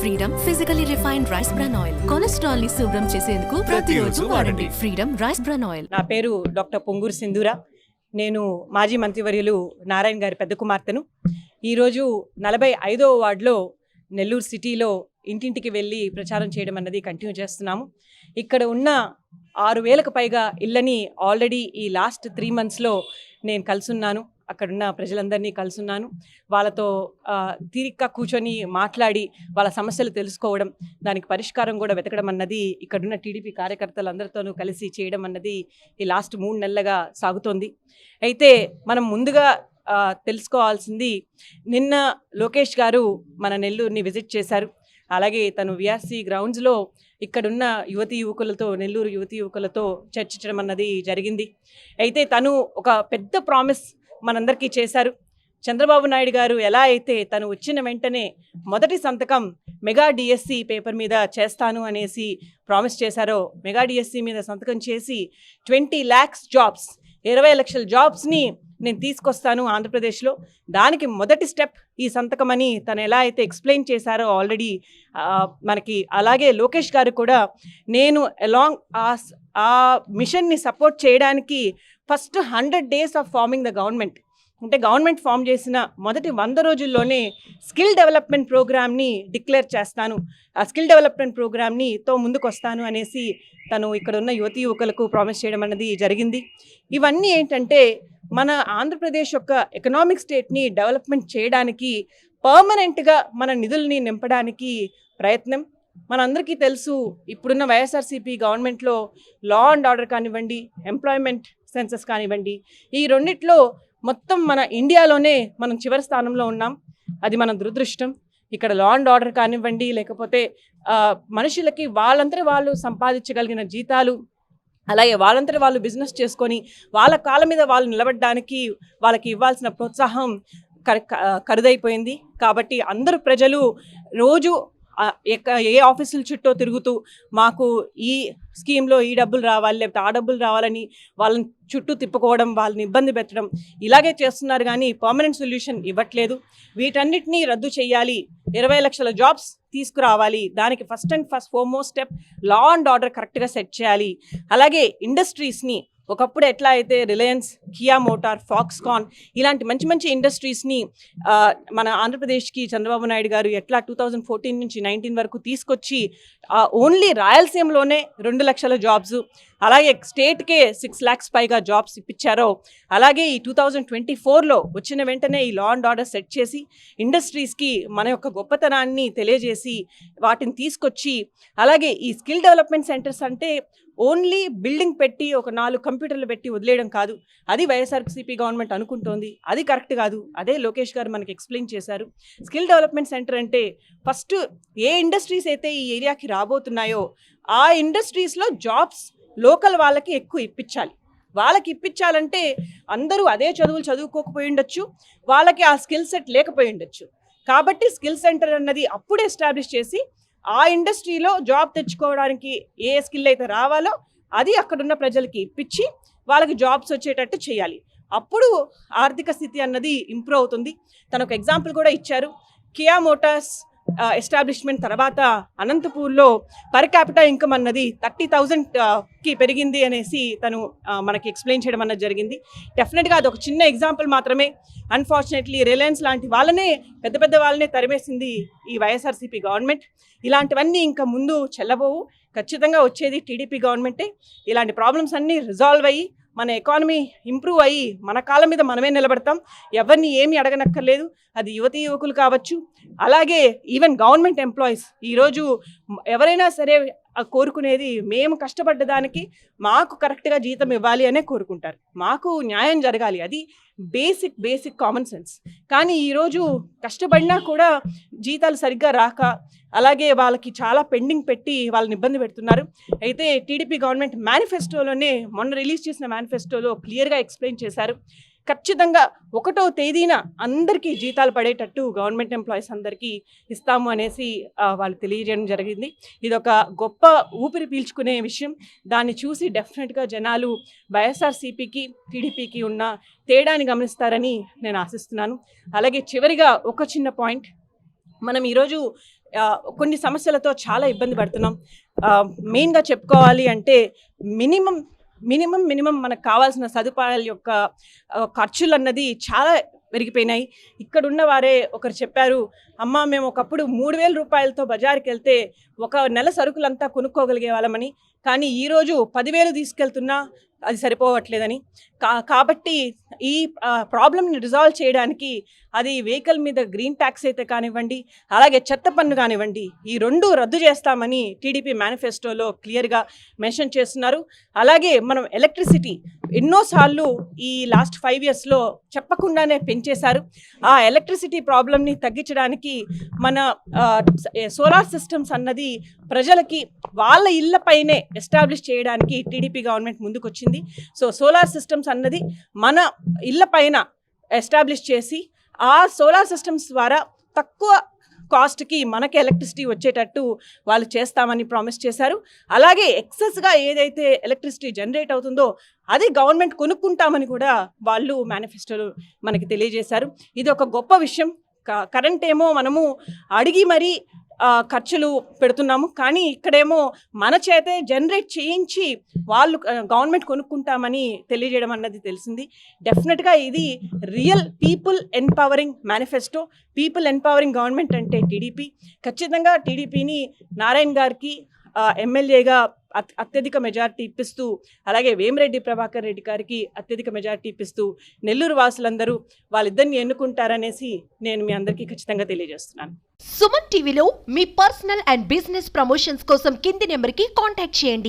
Freedom physically refined rice bran oil cholesterol ని శుభ్రం చేసేందుకు ప్రతిరోజు వాడండి. Freedom rice bran oil. నా పేరు డాక్టర్ పొంగూరు సింధూర. నేను మాజీ మంత్రివర్యులు నారాయణ గారి పెద్ద కుమార్తెను. ఈరోజు 45వ వార్డులో నెల్లూరు సిటీలో ఇంటింటికి వెళ్ళి ప్రచారం చేయడం అన్నది కంటిన్యూ చేస్తున్నాము. ఇక్కడ ఉన్న 6,000కు పైగా ఇళ్ళని ఆల్రెడీ ఈ లాస్ట్ 3 monthsలో నేను కలుసున్నాను. అక్కడున్న ప్రజలందరినీ కలుసున్నాను. వాళ్ళతో తీరిగ్గా కూర్చొని మాట్లాడి వాళ్ళ సమస్యలు తెలుసుకోవడం, దానికి పరిష్కారం కూడా వెతకడం అన్నది ఇక్కడున్న టీడీపీ కార్యకర్తలందరితోనూ కలిసి చేయడం అన్నది ఈ లాస్ట్ 3 నెలలుగా సాగుతోంది. అయితే మనం ముందుగా తెలుసుకోవాల్సింది, నిన్న లోకేష్ గారు మన నెల్లూరుని విజిట్ చేశారు. అలాగే తను విఆర్సీ గ్రౌండ్స్లో ఇక్కడున్న యువతీ యువకులతో, నెల్లూరు యువతీ యువకులతో చర్చించడం అన్నది జరిగింది. అయితే తను ఒక పెద్ద ప్రామిస్ మనందరికీ చేశారు. చంద్రబాబు నాయుడు గారు ఎలా అయితే తను వచ్చిన వెంటనే మొదటి సంతకం మెగా డిఎస్సి పేపర్ మీద చేస్తాను అనేసి ప్రామిస్ చేశారో, మెగా డిఎస్సి మీద సంతకం చేసి 20 lakhs జాబ్స్, 20 లక్షల జాబ్స్ని నేను తీసుకొస్తాను ఆంధ్రప్రదేశ్లో, దానికి మొదటి స్టెప్ ఈ సంతకం అని తను ఎలా అయితే ఎక్స్ప్లెయిన్ చేశారో ఆల్రెడీ మనకి, అలాగే లోకేష్ గారు కూడా నేను అలాంగ్ ఆ మిషన్ని సపోర్ట్ చేయడానికి first 100 days of forming the government, అంటే గవర్నమెంట్ ఫామ్ చేసిన మొదటి 100 రోజుల్లోనే స్కిల్ డెవలప్మెంట్ ప్రోగ్రామ్ని డిక్లేర్ చేస్తాను, ఆ స్కిల్ డెవలప్మెంట్ ప్రోగ్రామ్తో ముందుకు వస్తాను అనేసి తను ఇక్కడ ఉన్న యువతీ యువకులకు ప్రామిస్ చేయడం అన్నది జరిగింది. ఇవన్నీ ఏంటంటే మన ఆంధ్రప్రదేశ్ యొక్క ఎకనామిక్ స్టేట్ని డెవలప్మెంట్ చేయడానికి, పర్మనెంట్గా మన నిధుల్ని నింపడానికి ప్రయత్నం. మనందరికీ తెలుసు, ఇప్పుడున్న వైఎస్ఆర్సీపీ గవర్నమెంట్లో లా అండ్ ఆర్డర్ కానివ్వండి, ఎంప్లాయ్మెంట్ సెన్సెస్ కానివ్వండి, ఈ రెండిట్లో మొత్తం మన ఇండియాలోనే మనం చివరి స్థానంలో ఉన్నాం. అది మన దురదృష్టం. ఇక్కడ లా అండ్ ఆర్డర్ కానివ్వండి, లేకపోతే మనుషులకి వాళ్ళంతా వాళ్ళు సంపాదించగలిగిన జీతాలు, అలాగే వాళ్ళంతా వాళ్ళు బిజినెస్ చేసుకొని వాళ్ళ కాళ్ళ మీద వాళ్ళు నిలబడడానికి వాళ్ళకి ఇవ్వాల్సిన ప్రోత్సాహం కరుదైపోయింది. కాబట్టి అందరూ ప్రజలు రోజు ఏ ఆఫీసుల చుట్టూ తిరుగుతూ మాకు ఈ స్కీమ్లో ఈ డబ్బులు రావాలి, లేకపోతే ఆ డబ్బులు రావాలని వాళ్ళని చుట్టూ తిప్పుకోవడం, వాళ్ళని ఇబ్బంది పెట్టడం, ఇలాగే చేస్తున్నారు. కానీ పర్మనెంట్ సొల్యూషన్ ఇవ్వట్లేదు. వీటన్నిటినీ రద్దు చేయాలి, 20 లక్షల జాబ్స్ తీసుకురావాలి. దానికి first and foremost step law and order కరెక్ట్గా సెట్ చేయాలి. అలాగే ఇండస్ట్రీస్ని, ఒకప్పుడు ఎట్లా అయితే రిలయన్స్, కియా మోటార్, ఫాక్స్కాన్ ఇలాంటి మంచి మంచి ఇండస్ట్రీస్ని మన ఆంధ్రప్రదేశ్కి చంద్రబాబు నాయుడు గారు ఎట్లా 2014 నుంచి 19 వరకు తీసుకొచ్చి ఓన్లీ రాయలసీమలోనే 2 లక్షల జాబ్స్, అలాగే స్టేట్కే 6 lakhs పైగా జాబ్స్ ఇప్పించారో, అలాగే ఈ 2024లో వచ్చిన వెంటనే ఈ లా అండ్ ఆర్డర్ సెట్ చేసి ఇండస్ట్రీస్కి మన యొక్క గొప్పతనాన్ని తెలియజేసి వాటిని తీసుకొచ్చి, అలాగే ఈ స్కిల్ డెవలప్మెంట్ సెంటర్స్ అంటే ఓన్లీ బిల్డింగ్ పెట్టి ఒక 4 కంప్యూటర్లు పెట్టి వదిలేయడం కాదు. అది వైఎస్ఆర్సీపీ గవర్నమెంట్ అనుకుంటోంది, అది కరెక్ట్ కాదు. అదే లోకేష్ గారు మనకి ఎక్స్ప్లెయిన్ చేశారు. స్కిల్ డెవలప్మెంట్ సెంటర్ అంటే ఫస్ట్ ఏ ఇండస్ట్రీస్ అయితే ఈ ఏరియాకి రాబోతున్నాయో ఆ ఇండస్ట్రీస్లో జాబ్స్ లోకల్ వాళ్ళకి ఎక్కువ ఇప్పించాలి. వాళ్ళకి ఇప్పించాలంటే అందరూ అదే చదువులు చదువుకోకపోయి ఉండొచ్చు, వాళ్ళకి ఆ స్కిల్ సెట్ లేకపోయి ఉండొచ్చు. కాబట్టి స్కిల్ సెంటర్ అన్నది అప్పుడే ఎస్టాబ్లిష్ చేసి ఆ ఇండస్ట్రీలో జాబ్ తెచ్చుకోవడానికి ఏ స్కిల్ అయితే రావాలో అది అక్కడున్న ప్రజలకి ఇప్పించి వాళ్ళకి జాబ్స్ వచ్చేటట్టు చేయాలి. అప్పుడు ఆర్థిక స్థితి అన్నది ఇంప్రూవ్ అవుతుంది. తను ఒక ఎగ్జాంపుల్ కూడా ఇచ్చారు. కియా మోటార్స్ ఎస్టాబ్లిష్మెంట్ తర్వాత అనంతపూర్లో పర్ క్యాపిటల్ ఇన్కమ్ అన్నది 30,000కి పెరిగింది అనేసి తను మనకి ఎక్స్ప్లెయిన్ చేయడం అన్నది జరిగింది. డెఫినెట్గా అది ఒక చిన్న ఎగ్జాంపుల్ మాత్రమే. అన్ఫార్చునేట్లీ రిలయన్స్ లాంటి వాళ్ళనే, పెద్ద పెద్ద వాళ్ళనే తరిమేసింది ఈ వైఎస్ఆర్సీపీ గవర్నమెంట్. ఇలాంటివన్నీ ఇంకా ముందు చెల్లబోవు. ఖచ్చితంగా వచ్చేది టీడీపీ గవర్నమెంటే. ఇలాంటి ప్రాబ్లమ్స్ అన్నీ రిజాల్వ్ అయ్యి మన ఎకానమీ ఇంప్రూవ్ అయ్యి మన కాళ్ళ మీద మనమే నిలబడతాం. ఎవరిని ఏమీ అడగనక్కర్లేదు. అది యువతీ యువకులు కావచ్చు, అలాగే ఈవెన్ గవర్నమెంట్ ఎంప్లాయీస్. ఈరోజు ఎవరైనా సరే కోరుకునేది మేము కష్టపడ్డదానికి మాకు కరెక్ట్గా జీతం ఇవ్వాలి అనే కోరుకుంటారు. మాకు న్యాయం జరగాలి, అది బేసిక్ కామన్ సెన్స్. కానీ ఈరోజు కష్టపడినా కూడా జీతాలు సరిగ్గా రాక, అలాగే వాళ్ళకి చాలా పెండింగ్ పెట్టి వాళ్ళని ఇబ్బంది పెడుతున్నారు. అయితే టీడీపీ గవర్నమెంట్ మేనిఫెస్టోలోనే, మొన్న రిలీజ్ చేసిన మేనిఫెస్టోలో క్లియర్గా ఎక్స్ప్లెయిన్ చేశారు. ఖచ్చితంగా 1వ తేదీన అందరికీ జీతాలు పడేటట్టు గవర్నమెంట్ ఎంప్లాయీస్ అందరికీ ఇస్తాము అనేసి వాళ్ళు తెలియజేయడం జరిగింది. ఇది ఒక గొప్ప ఊపిరి పీల్చుకునే విషయం. దాన్ని చూసి డెఫినెట్గా జనాలు వైఎస్ఆర్సీపీకి టీడీపీకి ఉన్న తేడాని గమనిస్తారని నేను ఆశిస్తున్నాను. అలాగే చివరిగా ఒక చిన్న పాయింట్, మనం ఈరోజు కొన్ని సమస్యలతో చాలా ఇబ్బంది పడుతున్నాం. మెయిన్గా చెప్పుకోవాలి అంటే మినిమం మనకు కావాల్సిన సదుపాయాల యొక్క ఖర్చులు అన్నది చాలా పెరిగిపోయినాయి. ఇక్కడున్న వారే ఒకరు చెప్పారు, అమ్మ మేము ఒకప్పుడు 3,000 రూపాయలతో బజార్కి వెళ్తే ఒక నెల సరుకులంతా కొనుక్కోగలిగే వాళ్ళమని, కానీ ఈరోజు 10,000 తీసుకెళ్తున్నా అది సరిపోవట్లేదని. కాబట్టి ఈ ప్రాబ్లమ్ని రిజాల్వ్ చేయడానికి అది వెహికల్ మీద గ్రీన్ ట్యాక్స్ అయితే కానివ్వండి, అలాగే చెత్త పన్ను కానివ్వండి, ఈ 2 రద్దు చేస్తామని టీడీపీ మేనిఫెస్టోలో క్లియర్గా మెన్షన్ చేస్తున్నారు. అలాగే మనం ఎలక్ట్రిసిటీ ఎన్నోసార్లు ఈ లాస్ట్ 5 ఇయర్స్లో చెప్పకుండానే పెంచేశారు. ఆ ఎలక్ట్రిసిటీ ప్రాబ్లమ్ని తగ్గించడానికి మన సోలార్ సిస్టమ్స్ అన్నది ప్రజలకి వాళ్ళ ఇళ్లపైనే ఎస్టాబ్లిష్ చేయడానికి టీడీపీ గవర్నమెంట్ ముందుకొచ్చింది. సో సోలార్ సిస్టమ్స్ అన్నది మన ఇళ్లపైన ఎస్టాబ్లిష్ చేసి ఆ సోలార్ సిస్టమ్స్ ద్వారా తక్కువ కాస్ట్కి మనకి ఎలక్ట్రిసిటీ వచ్చేటట్టు వాళ్ళు చేస్తామని ప్రామిస్ చేశారు. అలాగే ఎక్సెస్గా ఏదైతే ఎలక్ట్రిసిటీ జనరేట్ అవుతుందో అది గవర్నమెంట్ కొనుక్కుంటామని కూడా వాళ్ళు మేనిఫెస్టోలో మనకి తెలియజేశారు. ఇది ఒక గొప్ప విషయం. కరెంట్ ఏమో మనము అడిగి మరీ ఖర్చులు పెడుతున్నాము, కానీ ఇక్కడేమో మన చేతే జనరేట్ చేయించి వాళ్ళు గవర్నమెంట్ కొనుక్కుంటామని తెలియజేయడం అన్నది తెలిసింది. డెఫినెట్గా ఇది real people empowering manifesto. People empowering government అంటే టీడీపీ. ఖచ్చితంగా టీడీపీని నారాయణ గారికి ఎమ్మెల్యేగా అత్యధిక మెజారిటీ ఇప్పిస్తూ, అలాగే వేమిరెడ్డి ప్రభాకర్ రెడ్డి గారికి అత్యధిక మెజారిటీ ఇప్పిస్తూ నెల్లూరు వాసులందరూ వాళ్ళిద్దరిని ఎన్నుకుంటారనేసి నేను మీ అందరికీ ఖచ్చితంగా తెలియజేస్తున్నాను. సుమన్ టీవీలో మీ పర్సనల్ అండ్ బిజినెస్ ప్రమోషన్స్ కోసం కింది నెంబర్కి కాంటాక్ట్ చేయండి.